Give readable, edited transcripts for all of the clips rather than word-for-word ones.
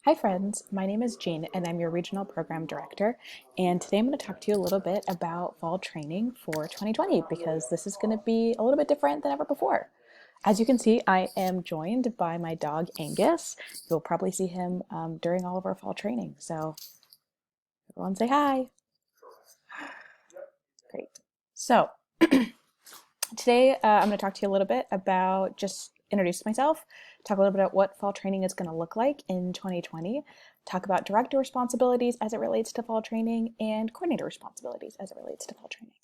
Hi friends, my name is Jean and I'm your Regional Program Director, and today I'm going to talk to you a little bit about fall training for 2020 because this is going to be a little bit different than ever before. As you can see, I am joined by my dog Angus. You'll probably see him during all of our fall training, so everyone say hi. Great. So today I'm going to talk to you a little bit about just introduce myself, talk a little bit about what fall training is going to look like in 2020, talk about director responsibilities as it relates to fall training and coordinator responsibilities as it relates to fall training.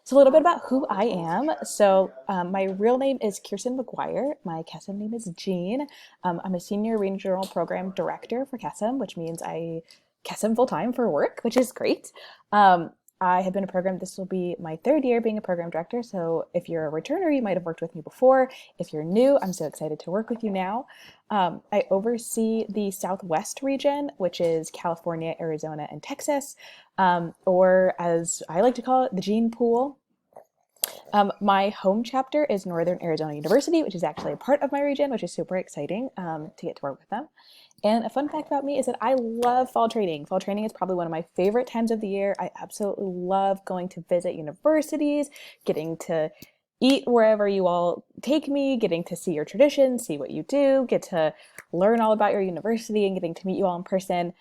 So a little bit about who I am. My real name is Kirsten McGuire. My CASM name is Jean. I'm a senior regional program director for CASM, which means I CASM full time for work, which is great. I have been a program, this will be my third year being a program director. So if you're a returner, you might have worked with me before. If you're new, I'm so excited to work with you now. I oversee the Southwest region, which is California, Arizona, and Texas, or as I like to call it, the Gene Pool. My home chapter is Northern Arizona University, which is actually a part of my region, which is super exciting to get to work with them. And a fun fact about me is that I love fall training. Fall training is probably one of my favorite times of the year. I absolutely love going to visit universities, getting to eat wherever you all take me, getting to see your traditions, see what you do, get to learn all about your university and getting to meet you all in person.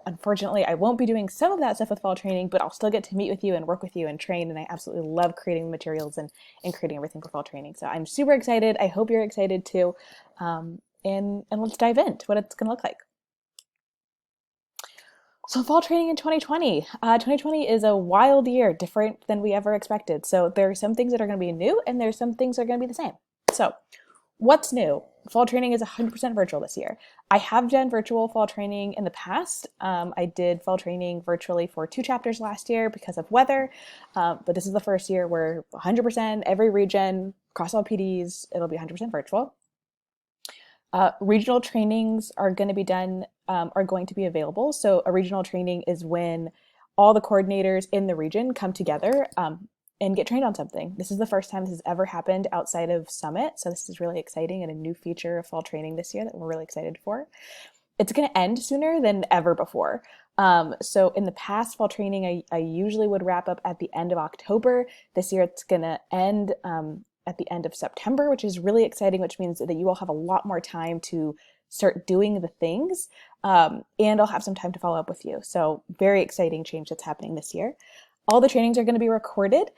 Unfortunately, I won't be doing some of that stuff with fall training, but I'll still get to meet with you and work with you and train. And I absolutely love creating the materials and creating everything for fall training. So I'm super excited. I hope you're excited too. And let's dive into what it's going to look like. So fall training in 2020. 2020 is a wild year, different than we ever expected. So there are some things that are going to be new and there's some things that are going to be the same. So what's new? Fall training is 100% virtual this year. I have done virtual fall training in the past. I did fall training virtually for 2 chapters last year because of weather, but this is the first year where 100% every region, across all PDs, it'll be 100% virtual. Regional trainings are going to be done, are going to be available. So a regional training is when all the coordinators in the region come together and get trained on something. This is the first time this has ever happened outside of Summit. So this is really exciting and a new feature of fall training this year that we're really excited for. It's going to end sooner than ever before. So in the past, fall training, I usually would wrap up at the end of October. This year it's going to end at the end of September, which is really exciting, which means that you all have a lot more time to start doing the things. And I'll have some time to follow up with you. So very exciting change that's happening this year. All the trainings are going to be recorded.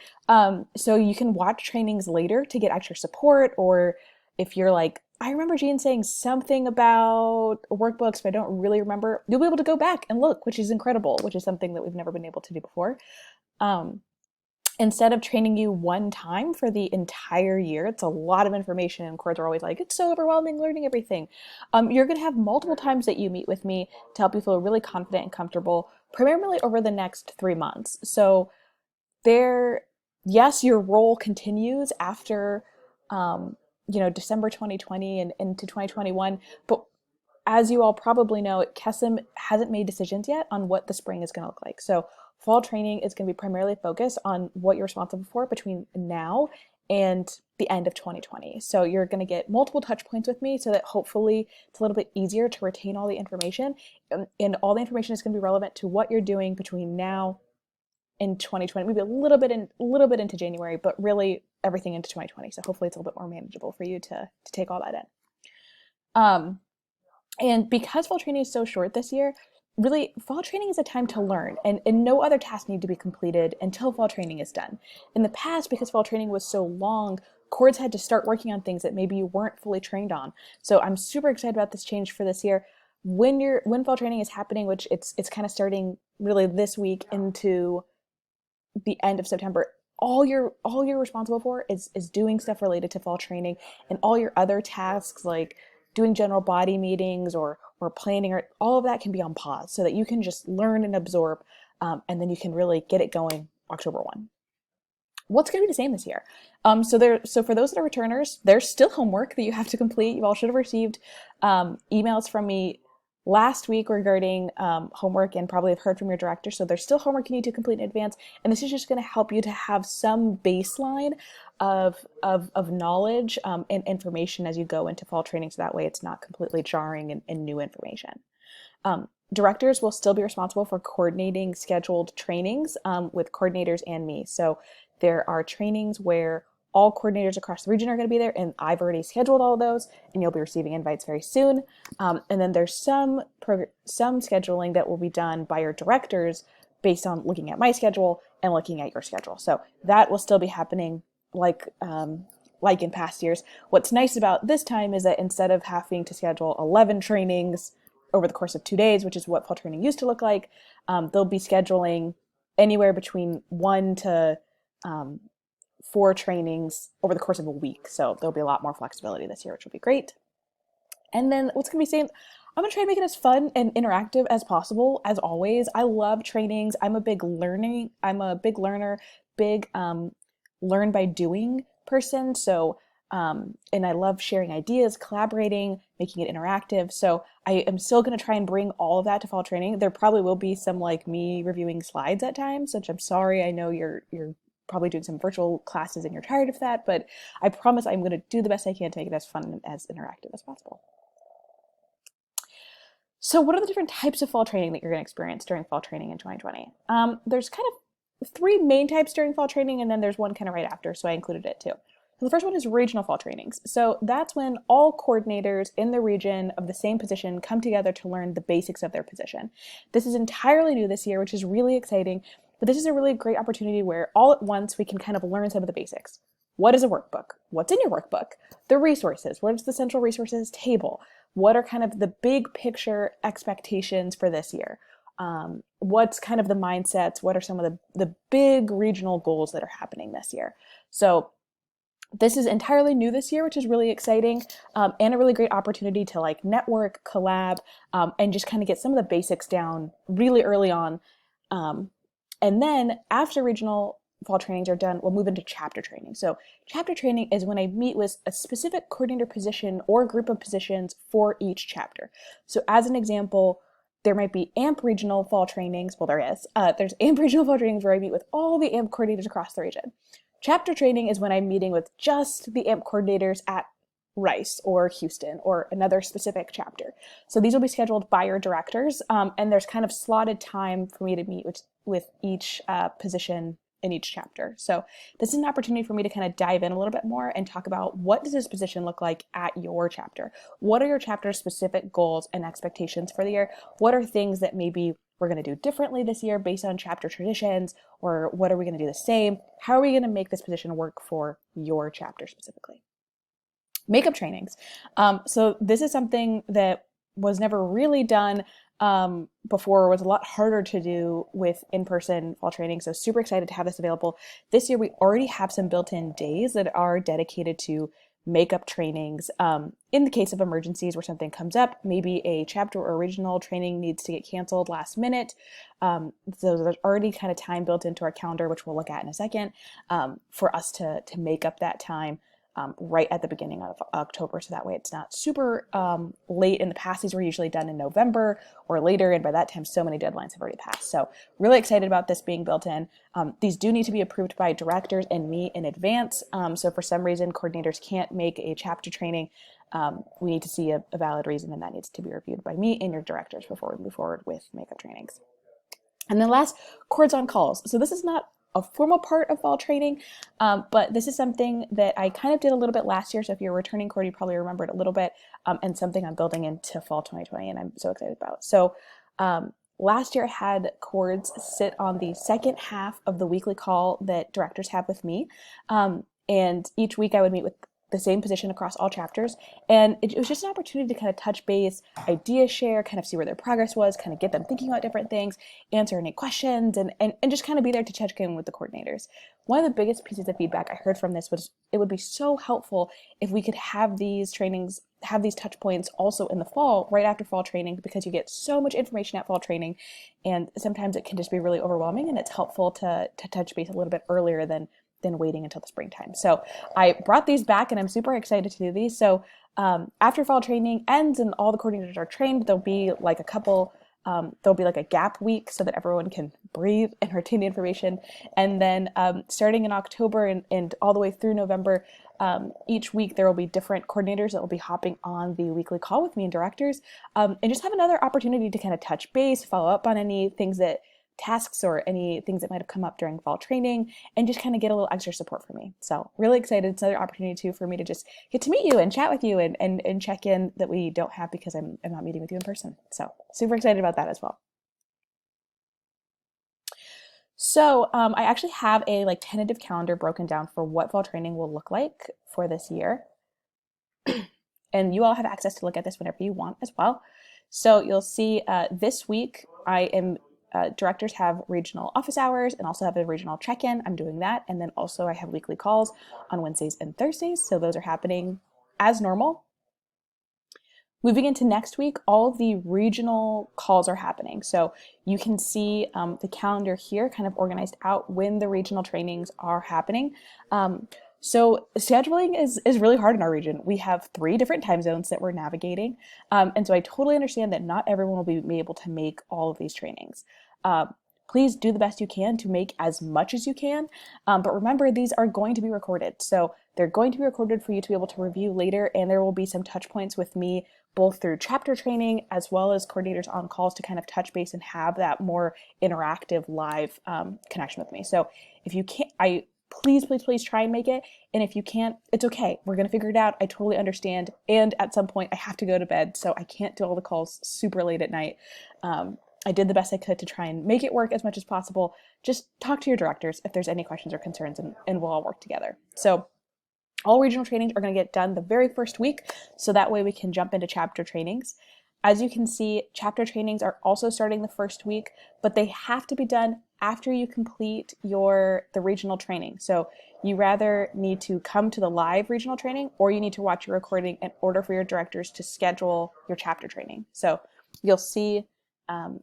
So you can watch trainings later to get extra support, or if you're like, I remember Jean saying something about workbooks, but I don't really remember, you'll be able to go back and look, which is incredible, which is something that we've never been able to do before. Instead of training you one time for the entire year, it's a lot of information, and courts are always like, it's so overwhelming learning everything. You're going to have multiple times that you meet with me to help you feel really confident and comfortable, primarily over the next 3 months. So yes, your role continues after, December 2020 and into 2021, but as you all probably know, KESM hasn't made decisions yet on what the spring is going to look like. So fall training is going to be primarily focused on what you're responsible for between now and the end of 2020. So you're going to get multiple touch points with me so that hopefully it's a little bit easier to retain all the information. And all the information is going to be relevant to what you're doing between now and 2020, maybe a little bit into January, but really everything into 2020. So hopefully it's a little bit more manageable for you to take all that in. And because fall training is so short this year, really fall training is a time to learn, and no other tasks need to be completed until fall training is done. In the past, because fall training was so long, coords had to start working on things that maybe you weren't fully trained on. So I'm super excited about this change for this year. When fall training is happening, which it's kind of starting really this week into the end of September, all you're responsible for is doing stuff related to fall training, and all your other tasks like doing general body meetings or planning, or all of that can be on pause so that you can just learn and absorb, and then you can really get it going October 1. What's going to be the same this year? So for those that are returners, there's still homework that you have to complete. You all should have received emails from me last week regarding homework, and probably have heard from your director. So there's still homework you need to complete in advance. And this is just going to help you to have some baseline of knowledge and information as you go into fall training, so that way it's not completely jarring and new information. Directors will still be responsible for coordinating scheduled trainings with coordinators and me. So there are trainings where all coordinators across the region are going to be there, and I've already scheduled all of those, and you'll be receiving invites very soon. And then there's some scheduling that will be done by your directors based on looking at my schedule and looking at your schedule. So that will still be happening like in past years. What's nice about this time is that instead of having to schedule 11 trainings over the course of 2 days, which is what fall training used to look like, they'll be scheduling anywhere between 1 to 4 trainings over the course of a week. So there'll be a lot more flexibility this year, which will be great. And then what's going to be saying, I'm going to try to make it as fun and interactive as possible, as always. I love trainings. I'm a big learner, big learn by doing person. So, and I love sharing ideas, collaborating, making it interactive. So I am still going to try and bring all of that to fall training. There probably will be some like me reviewing slides at times, which I'm sorry. I know you're probably doing some virtual classes and you're tired of that, but I promise I'm going to do the best I can to make it as fun and as interactive as possible. So what are the different types of fall training that you're going to experience during fall training in 2020? There's kind of 3 main types during fall training, and then there's one kind of right after, so I included it too. So the first one is regional fall trainings. So that's when all coordinators in the region of the same position come together to learn the basics of their position. This is entirely new this year, which is really exciting, but this is a really great opportunity where all at once we can kind of learn some of the basics. What is a workbook? What's in your workbook? The resources. What is the central resources table? What are kind of the big picture expectations for this year? What's kind of the mindsets? What are some of the big regional goals that are happening this year? So this is entirely new this year, which is really exciting, and a really great opportunity to like network, collab, and just kind of get some of the basics down really early on. And then after regional fall trainings are done, we'll move into chapter training. So chapter training is when I meet with a specific coordinator position or group of positions for each chapter. So as an example, there might be AMP regional fall trainings. Well, there is. There's AMP regional fall trainings where I meet with all the AMP coordinators across the region. Chapter training is when I'm meeting with just the AMP coordinators at Rice or Houston or another specific chapter. So these will be scheduled by your directors, and there's kind of slotted time for me to meet with each position in each chapter. So this is an opportunity for me to kind of dive in a little bit more and talk about what does this position look like at your chapter? What are your chapter's specific goals and expectations for the year? What are things that maybe we're going to do differently this year based on chapter traditions, or what are we going to do the same? How are we going to make this position work for your chapter specifically? Makeup trainings. So this is something that was never really done before, was a lot harder to do with in-person fall training. So super excited to have this available. This year we already have some built-in days that are dedicated to makeup trainings. In the case of emergencies where something comes up, maybe a chapter or regional training needs to get canceled last minute. So there's already kind of time built into our calendar, which we'll look at in a second, for us to make up that time right at the beginning of October. So that way it's not super late. In the past, these were usually done in November or later. And by that time, so many deadlines have already passed. So really excited about this being built in. These do need to be approved by directors and me in advance. So for some reason, coordinators can't make a chapter training. We need to see a valid reason, and that needs to be reviewed by me and your directors before we move forward with makeup trainings. And then last, cords on calls. So this is not a formal part of fall training, but this is something that I kind of did a little bit last year. So if you're a returning cord, you probably remember it a little bit, and something I'm building into fall 2020, and I'm so excited about. So last year I had cords sit on the second half of the weekly call that directors have with me, and each week I would meet with the same position across all chapters. And it was just an opportunity to kind of touch base, idea share, kind of see where their progress was, kind of get them thinking about different things, answer any questions, and just kind of be there to check in with the coordinators. One of the biggest pieces of feedback I heard from this was it would be so helpful if we could have these trainings, have these touch points also in the fall, right after fall training, because you get so much information at fall training, and sometimes it can just be really overwhelming, and it's helpful to touch base a little bit earlier than waiting until the springtime. So I brought these back, and I'm super excited to do these. So after fall training ends and all the coordinators are trained, there'll be like a gap week so that everyone can breathe and retain the information. And then starting in October and all the way through November, each week there will be different coordinators that will be hopping on the weekly call with me and directors, and just have another opportunity to kind of touch base, follow up on any things that tasks or any things that might have come up during fall training, and just kind of get a little extra support from me. So really excited. It's another opportunity too for me to just get to meet you and chat with you and check in that we don't have because I'm not meeting with you in person. So super excited about that as well. So I actually have a tentative calendar broken down for what fall training will look like for this year. And you all have access to look at this whenever you want as well. So you'll see this week directors have regional office hours and also have a regional check-in. I'm doing that. And then also I have weekly calls on Wednesdays and Thursdays. So those are happening as normal. Moving into next week, all of the regional calls are happening. So you can see the calendar here kind of organized out when the regional trainings are happening. So scheduling is really hard in our region. We have 3 different time zones that we're navigating. And so I totally understand that not everyone will be able to make all of these trainings. Please do the best you can to make as much as you can. But remember, these are going to be recorded. So they're going to be recorded for you to be able to review later. And there will be some touch points with me, both through chapter training as well as coordinators on calls to kind of touch base and have that more interactive live connection with me. So if you can't, please try and make it. And if you can't, it's okay. We're going to figure it out. I totally understand. And at some point I have to go to bed, so I can't do all the calls super late at night. I did the best I could to try and make it work as much as possible. Just talk to your directors if there's any questions or concerns, and we'll all work together. So all regional trainings are going to get done the very first week, so that way we can jump into chapter trainings. As you can see, chapter trainings are also starting the first week, but they have to be done after you complete the regional training. So you rather need to come to the live regional training, or you need to watch your recording in order for your directors to schedule your chapter training. So you'll see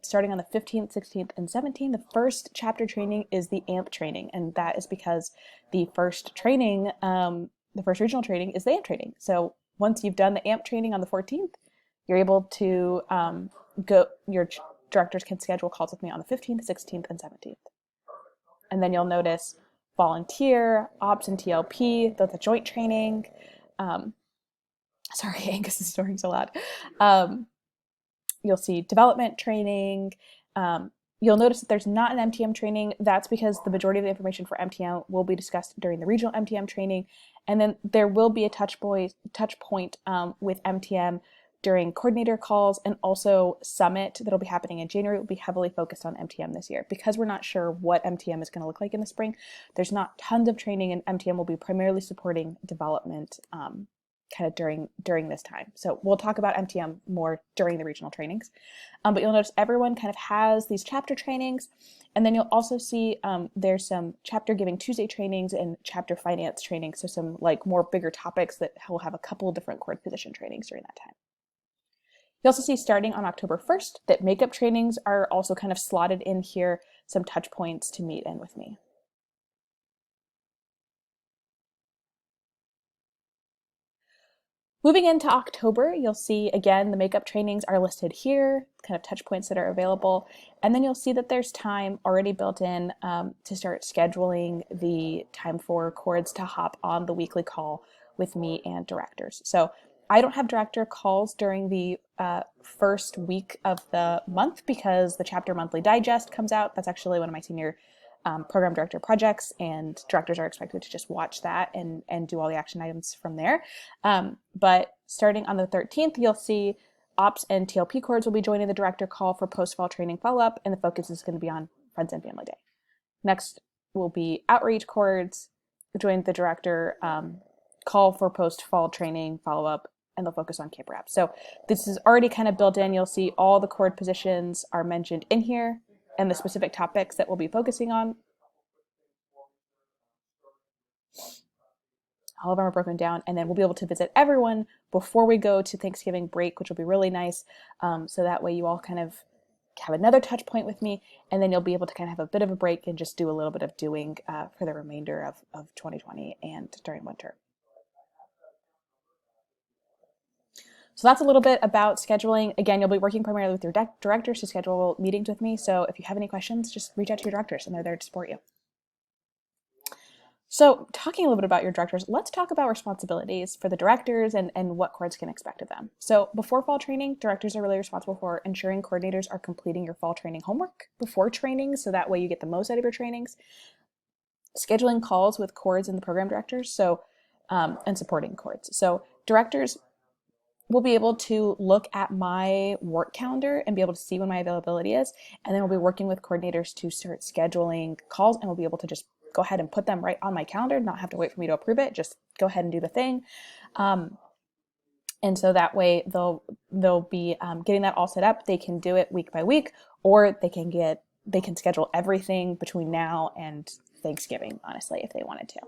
starting on the 15th, 16th, and 17th, the first chapter training is the AMP training, and that is because the first training, the first regional training is the AMP training. So once you've done the AMP training on the 14th, you're able to your directors can schedule calls with me on the 15th, 16th, and 17th. And then you'll notice volunteer, ops, and TLP, the joint training. Sorry, Angus is snoring so loud. You'll see development training. You'll notice that there's not an MTM training. That's because the majority of the information for MTM will be discussed during the regional MTM training. And then there will be a touch point with MTM during coordinator calls, and also Summit that'll be happening in January will be heavily focused on MTM this year. Because we're not sure what MTM is going to look like in the spring, there's not tons of training, and MTM will be primarily supporting development kind of during this time. So we'll talk about MTM more during the regional trainings. But you'll notice everyone kind of has these chapter trainings. And then you'll also see there's some chapter Giving Tuesday trainings and chapter finance trainings. So some more bigger topics that will have a couple of different cord position trainings during that time. You also see starting on October 1st that makeup trainings are also kind of slotted in here, some touch points to meet in with me. Moving into October, you'll see again the makeup trainings are listed here, kind of touch points that are available. And then you'll see that there's time already built in to start scheduling the time for cords to hop on the weekly call with me and directors. So I don't have director calls during the first week of the month because the chapter monthly digest comes out. That's actually one of my senior program director projects, and directors are expected to just watch that and do all the action items from there. But starting on the 13th, you'll see ops and TLP cords will be joining the director call for post-fall training follow-up, and the focus is going to be on Friends and Family Day. Next will be outreach cords, join the director call for post-fall training follow-up, and they'll focus on camp wrap. So this is already kind of built in. You'll see all the cord positions are mentioned in here and the specific topics that we'll be focusing on. All of them are broken down, and then we'll be able to visit everyone before we go to Thanksgiving break, which will be really nice. So that way you all kind of have another touch point with me, and then you'll be able to kind of have a bit of a break and just do a little bit of doing for the remainder of 2020 and during winter. So that's a little bit about scheduling. Again, you'll be working primarily with your directors to schedule meetings with me. So if you have any questions, just reach out to your directors and they're there to support you. So talking a little bit about your directors, let's talk about responsibilities for the directors and what coords can expect of them. So before fall training, directors are really responsible for ensuring coordinators are completing your fall training homework before training, so that way you get the most out of your trainings. Scheduling calls with coords and the program directors, and supporting coords. So directors will be able to look at my work calendar and be able to see when my availability is, and then we'll be working with coordinators to start scheduling calls, and we'll be able to just go ahead and put them right on my calendar, not have to wait for me to approve it, just go ahead and do the thing. And so that way they'll be getting that all set up. They can do it week by week, or they can schedule everything between now and Thanksgiving, honestly, if they wanted to.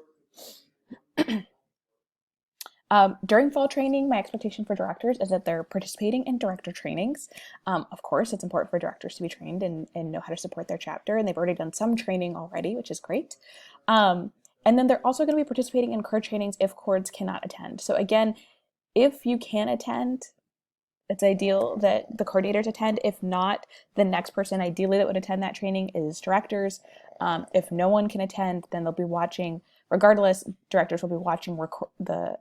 During fall training, my expectation for directors is that they're participating in director trainings. Of course, it's important for directors to be trained and know how to support their chapter, and they've already done some training already, which is great. And then they're also going to be participating in coord trainings if coords cannot attend. So again, if you can attend, it's ideal that the coordinators attend. If not, the next person ideally that would attend that training is directors. If no one can attend, then they'll be watching. Regardless, directors will be watching the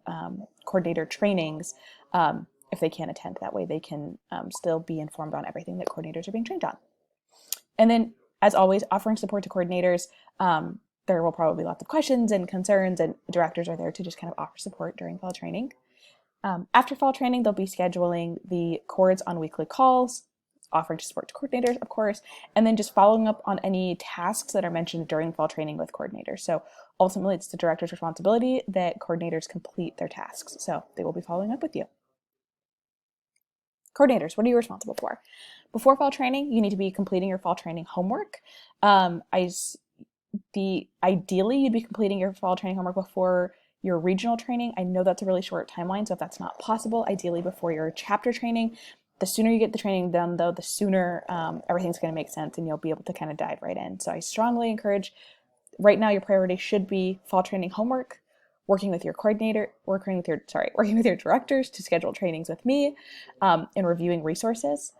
coordinator trainings if they can't attend. That way they can still be informed on everything that coordinators are being trained on. And then, as always, offering support to coordinators. There will probably be lots of questions and concerns, and directors are there to just kind of offer support during fall training. After fall training, they'll be scheduling the coords on weekly calls, offering support to coordinators, of course, and then just following up on any tasks that are mentioned during fall training with coordinators. So ultimately, it's the director's responsibility that coordinators complete their tasks. So they will be following up with you. Coordinators, what are you responsible for? Before fall training, you need to be completing your fall training homework. Ideally, you'd be completing your fall training homework before your regional training. I know that's a really short timeline, so if that's not possible, ideally before your chapter training. The sooner you get the training done, though, the sooner everything's going to make sense and you'll be able to kind of dive right in. So I strongly encourage, right now your priority should be fall training homework, working with your directors to schedule trainings with me, and reviewing resources.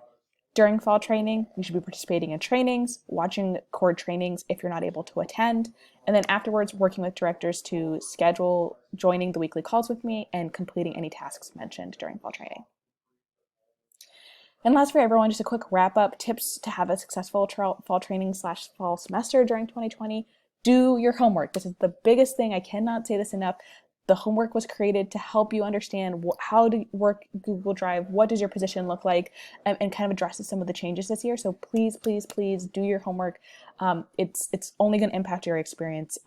During fall training, you should be participating in trainings, watching coord trainings if you're not able to attend, and then afterwards working with directors to schedule joining the weekly calls with me and completing any tasks mentioned during fall training. And last for everyone, just a quick wrap up, tips to have a successful fall training / fall semester during 2020. Do your homework. This is the biggest thing. I cannot say this enough. The homework was created to help you understand how to work Google Drive, what does your position look like, and kind of addresses some of the changes this year. So please, please, please do your homework. It's only going to impact your experience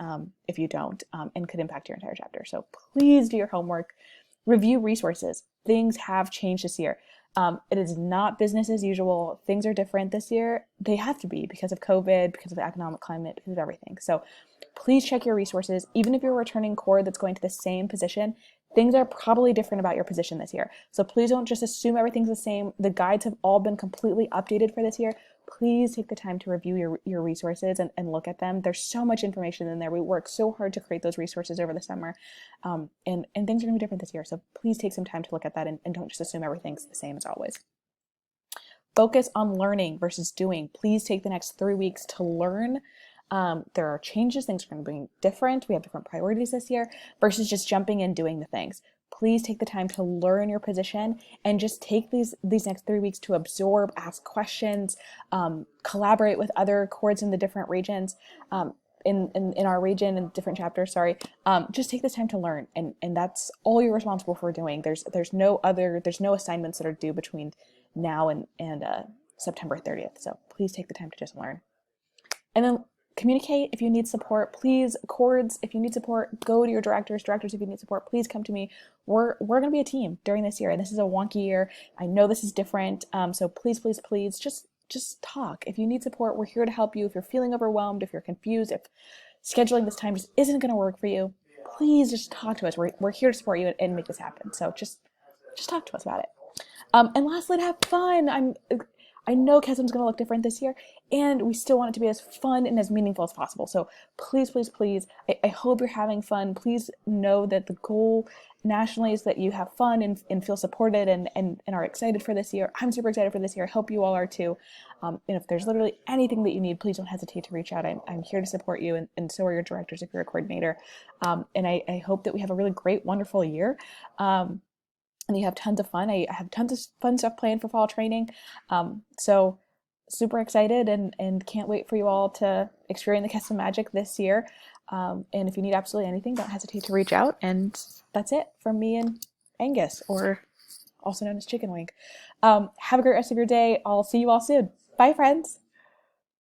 if you don't, and could impact your entire chapter. So please do your homework. Review resources. Things have changed this year. It is not business as usual. Things are different this year. They have to be because of COVID, because of the economic climate, because of everything. So please check your resources. Even if you're a returning coord that's going to the same position, things are probably different about your position this year. So please don't just assume everything's the same. The guides have all been completely updated for this year. Please take the time to review your resources and look at them. There's so much information in there. We worked so hard to create those resources over the summer, and things are going to be different this year. So please take some time to look at that and don't just assume everything's the same as always. Focus on learning versus doing. Please take the next 3 weeks to learn. There are changes. Things are going to be different. We have different priorities this year versus just jumping in doing the things. Please take the time to learn your position and just take these next 3 weeks to absorb, ask questions, collaborate with other coords in the different regions, in our region and different chapters. Just take this time to learn, and that's all you're responsible for doing. There's no assignments that are due between now and September 30th. So please take the time to just learn, and then communicate if you need support. Please, coords, if you need support, go to your directors. Directors, if you need support, please come to me. We're going to be a team during this year, and this is a wonky year. I know this is different, so please, please, please, just talk. If you need support, we're here to help you. If you're feeling overwhelmed, if you're confused, if scheduling this time just isn't going to work for you, please just talk to us. We're here to support you and make this happen. So just talk to us about it. And lastly, to have fun. I know Kessem's going to look different this year, and we still want it to be as fun and as meaningful as possible. So please, please, please, I hope you're having fun. Please know that the goal nationally is that you have fun and feel supported and are excited for this year. I'm super excited for this year. I hope you all are too. And if there's literally anything that you need, please don't hesitate to reach out. I'm here to support you, and so are your directors if you're a coordinator. And I hope that we have a really great, wonderful year. And you have tons of fun. I have tons of fun stuff planned for fall training. So super excited and can't wait for you all to experience the Kessem Magic this year. And if you need absolutely anything, don't hesitate to reach out. And that's it from me and Angus, or also known as Chicken Wing. Have a great rest of your day. I'll see you all soon. Bye, friends.